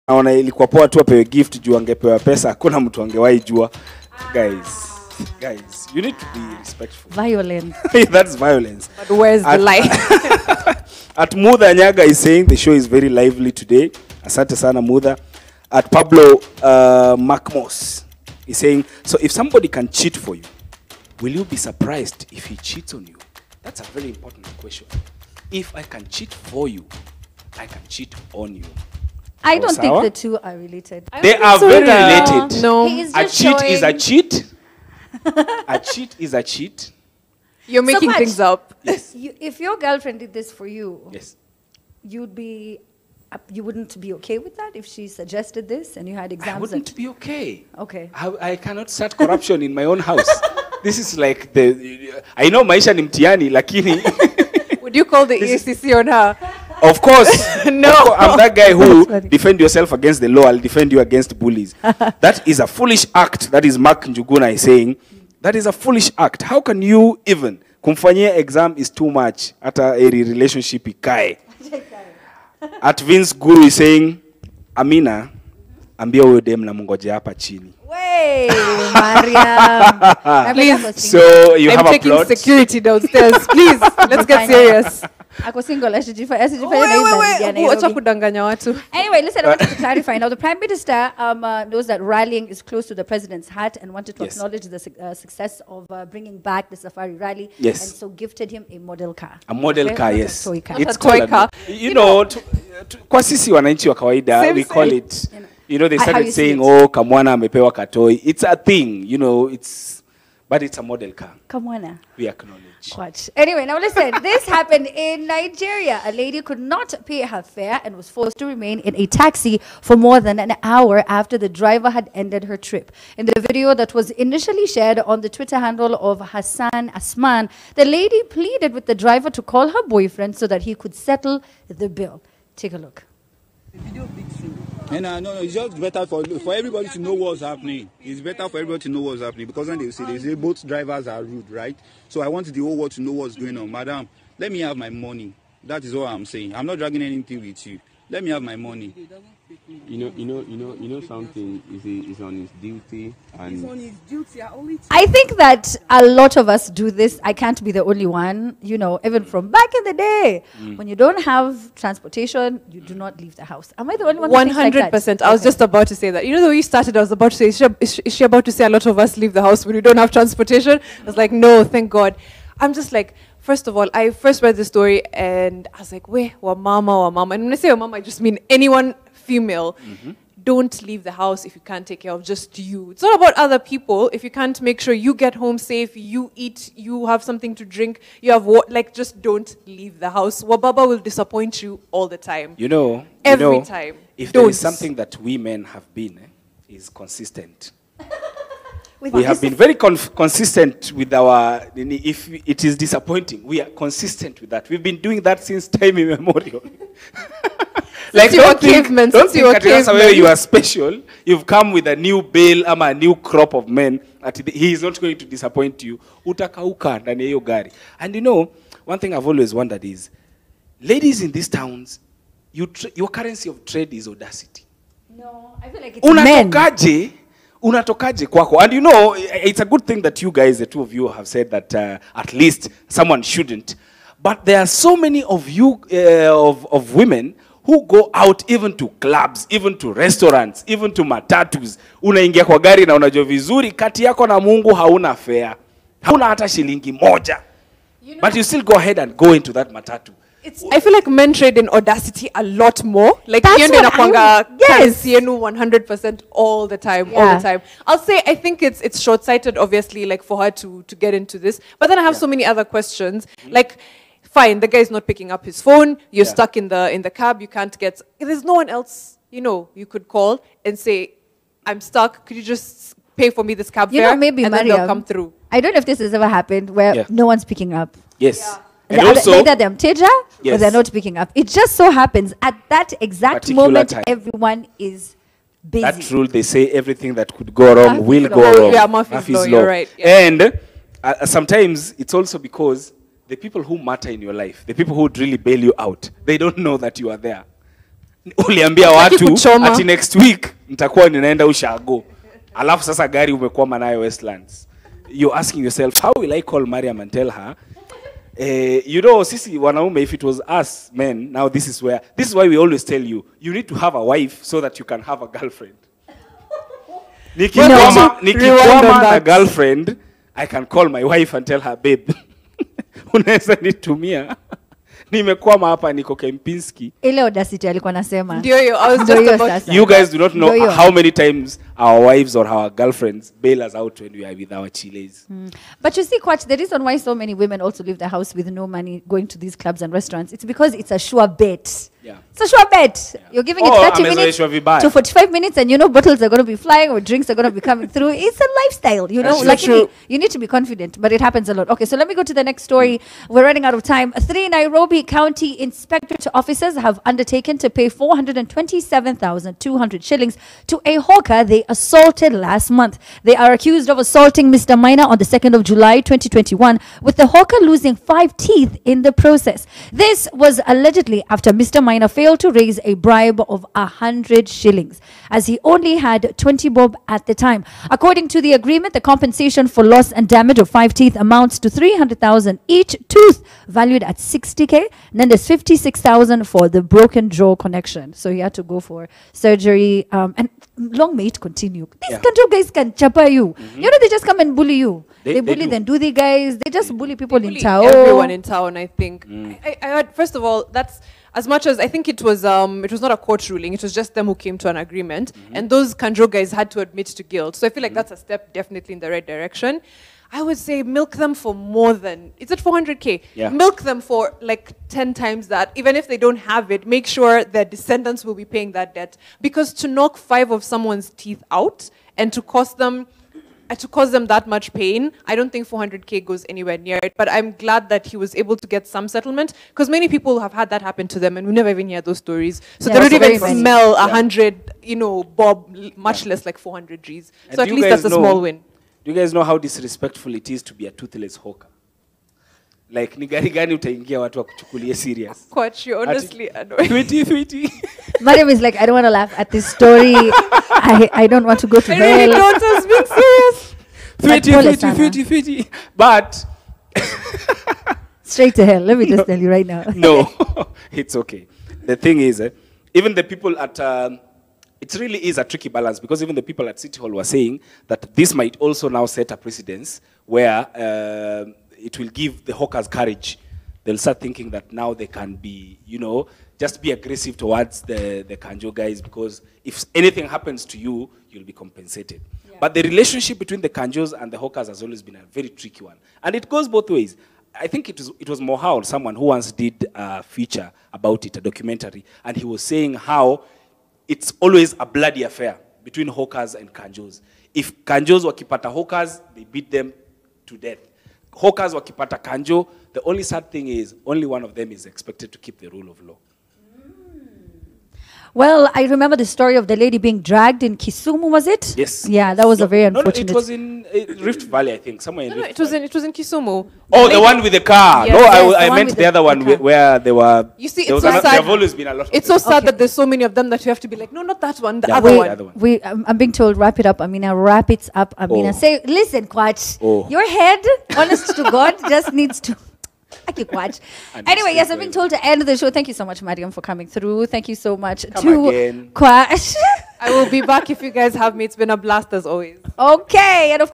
naona ilikuwa poa tu apewe gift juu angepewa pesa, hakuna mtu angewahi jua. Guys, you need to be respectful. Violent. That's violence. But where's the light? At Mudha Nyaga is saying the show is very lively today. Asante sana Mudha. At Pablo Macmos is saying, so if somebody can cheat for you, will you be surprised if he cheats on you? That's a very important question. If I can cheat for you, I can cheat on you. I don't think the two are related. They are very related. No. A cheat is a cheat. A cheat is a cheat. You're making things up. Yes. If your girlfriend did this for you, Yes. you wouldn't be okay with that if she suggested this and you had exams? I wouldn't be okay. Okay. I cannot start corruption in my own house. This is like I know maisha ni mtihani, lakini. Would you call the EACC on her? Of course. No. Of course, I'm that guy who defend yourself against the law. I'll defend you against bullies. That is a foolish act. That is Mark Njuguna is saying. That is a foolish act. How can you even? Kumfanyia exam is too much. At a relationship ikae. At Vince Guru is saying, Amina, ambia huyo dem na mungoje hapa chini. Way, Mariam. Please. So you I'm have a taking plot. security downstairs. Please, let's get serious. Ako single, asijifanya Wacha kudanganya watu. Anyway, listen, I wanted to clarify. Now, the Prime Minister knows that rallying is close to the President's heart and wanted to acknowledge the success of bringing back the Safari Rally. Yes. And so gifted him a model car. A model car, Not yes. a toy car. It's a toy car. You know, kwa sisi wananchi wa kawaida, we call it, you know, they started saying, oh, Kamwana amepewa katoi. It's a thing, you know, but it's a model car. Kamwana. We acknowledge. Watch. Anyway, now listen, this happened in Nigeria. A lady could not pay her fare and was forced to remain in a taxi for more than an hour after the driver had ended her trip. In the video that was initially shared on the Twitter handle of Hassan Asman, the lady pleaded with the driver to call her boyfriend so that he could settle the bill. Take a look. And no, it's just better for everybody to know what's happening. It's better for everybody to know what's happening because when they say both drivers are rude, right? So I want the whole world to know what's going on. Madam, let me have my money. That is what I'm saying. I'm not dragging anything with you. Let me have my money. You know something is on his duty and he's on his duty. I think that a lot of us do this. I can't be the only one. You know, even from back in the day, when you don't have transportation, you do not leave the house. Am I the only one? 100%. I was just about to say that. You know, the way you started, I was about to say, is she about to say a lot of us leave the house when we don't have transportation? I was like, no, thank God. I'm just like, first of all, I first read the story and I was like, wait, wa mama. And when I say wa mama, I just mean anyone female. Don't leave the house if you can't take care of just you. It's not about other people. If you can't make sure you get home safe, you eat, you have something to drink, you have like just don't leave the house. Wababa will disappoint you all the time. You know, every time. If there is something that we men have been, is consistent. We have been very consistent with our, if it is disappointing, we are consistent with that. We've been doing that since time immemorial. Like don't think Katirasa you are special. You've come with a new bale, a new crop of men. He is not going to disappoint you. Utakauka ndani ya hiyo gari. And you know, one thing I've always wondered is, ladies in these towns, your currency of trade is audacity. No, I feel like it's unatokaje kwako. And you know, it's a good thing that you guys, the two of you, have said that at least someone shouldn't. But there are so many of you, of women, who go out even to clubs, even to restaurants, even to matatus. Unaingia kwa gari na unajua vizuri, kati yako na Mungu hauna fare. Hauna hata shilingi moja. But you still go ahead and go into that matatu. I feel like men trade in audacity a lot more. Like, that's what yes, 100% all the time, all the time. I'll say I think it's short-sighted, obviously, like for her to get into this. But then I have so many other questions. Like, fine, the guy's not picking up his phone. You're stuck in the cab. You can't get. There's no one else. You know, you could call and say, "I'm stuck. Could you just pay for me this cab fare?" Maybe and then they'll come through. I don't know if this has ever happened where no one's picking up. Yes. Yeah. And also, either they're mteja or they're not picking up. It just so happens at that exact moment everyone is busy. That rule, they say everything that could go wrong will go wrong. Yeah, Murphy's Law, you're right. Yeah. And sometimes it's also because the people who matter in your life, the people who really bail you out, they don't know that you are there. uliambia Hataki watu kuchoma. ati next week nitakuwa ninaenda ushago, alafu sasa gari umekwama nayo Westlands. You're asking yourself, how will I call Mariam and tell her, you know, sisi wanaume, if it was us men, now this is why we always tell you, you need to have a wife so that you can have a girlfriend. Nikikwama na girlfriend, I can call my wife and tell her, babe, unaweza nitumia, nimekwama hapa niko Kempinski. Ile audacity alikuwa nasema. Ndio hiyo, I was Ndio just hiyo about sasa. You guys do not know Ndio hiyo. how many times our wives or our girlfriends bail us out when we are with our chiles. But you see, Kwach, the reason why so many women also leave the house with no money going to these clubs and restaurants, it's because it's a sure bet. Yeah. It's a sure bet. You're giving it 30 minutes amezoeshwa vibaya. to 45 minutes, and you know bottles are going to be flying or drinks are going to be coming through. It's a lifestyle, you know. That's Like true. you need to be confident, but it happens a lot. Okay, so let me go to the next story. We're running out of time. 3 Nairobi County inspector officers have undertaken to pay 427,200 shillings to a hawker they assaulted last month. They are accused of assaulting Mr. Minor on the 2nd of July 2021, with the hawker losing 5 teeth in the process. This was allegedly after Mr. Minor failed to raise a bribe of 100 shillings, as he only had 20 bob at the time. According to the agreement, the compensation for loss and damage of 5 teeth amounts to 300,000 each tooth, valued at 60k. And then there's 56,000 for the broken jaw connection. So he had to go for surgery. And long may it continue. These control guys can chapa you. You know, they just come and bully you. They bully do. the Ndudi guys. They just bully people in bully town. everyone in town, I think. I heard, first of all, that's as much as I think it was not a court ruling, it was just them who came to an agreement, and those Kanjo guys had to admit to guilt. So I feel like that's a step definitely in the right direction. I would say milk them for more than, is it 400k? Yeah. Milk them for like 10 times that. Even if they don't have it, make sure their descendants will be paying that debt. Because to knock 5 of someone's teeth out and to cause them that much pain, I don't think 400k goes anywhere near it. But I'm glad that he was able to get some settlement, because many people have had that happen to them and we never even hear those stories. So Yeah, they don't very even many. smell 100, bob, much less like 400 Gs. And So at do you least guys that's a know- small win. Do you guys know how disrespectful it is to be a toothless hawker? Like, ni gari gani utaingia watu wakuchukulie serious? Quite, you're honestly annoying. 20. Mariam is like, I don't want to laugh at this story. I don't want to go to I really hell. don't, I was being serious. 20. But Straight to hell. Let me just tell you right now. no, it's okay. The thing is, even the people at, it really is a tricky balance, because even the people at City Hall were saying that this might also now set a precedence where it will give the hawkers courage. They'll start thinking that now they can be, just be aggressive towards the Kanjo guys, because if anything happens to you, you'll be compensated. Yeah. But the relationship between the Kanjos and the hawkers has always been a very tricky one. And it goes both ways. I think it was Mohawk, someone who once did a feature about it, a documentary, and he was saying how it's always a bloody affair between hawkers and Kanjos. If Kanjos wakipata hawkers, they beat them to death. Hawkers wakipata Kanjo, the only sad thing is only one of them is expected to keep the rule of law. Well, I remember the story of the lady being dragged in Kisumu, was it? Yes. Yeah, that was a very No, unfortunate. it was in Rift Valley, I think, somewhere in No, Rift it was Valley. in Kisumu. Oh, the one with the car. Yes, no, yes, I the one meant with the the other one car. where they were. You see, there it's was so there sad. have always been a lot of It's so them. sad Okay. that there's so many of them that you have to be like, no, not that one, the Yeah, other wait, one. the other one. I'm being told, wrap it up, Amina. Wrap it up, Amina. Oh. Say, listen, Kwach. Oh. Your head, honest to God, just needs to. Thank you, Kwach. And Anyway, it's yes, still I'm being going. told to end the show. Thank you so much, Mariam, for coming through. Thank you so much Come to again. Kwach. I will be back if you guys have me. It's been a blast as always. Okay, and of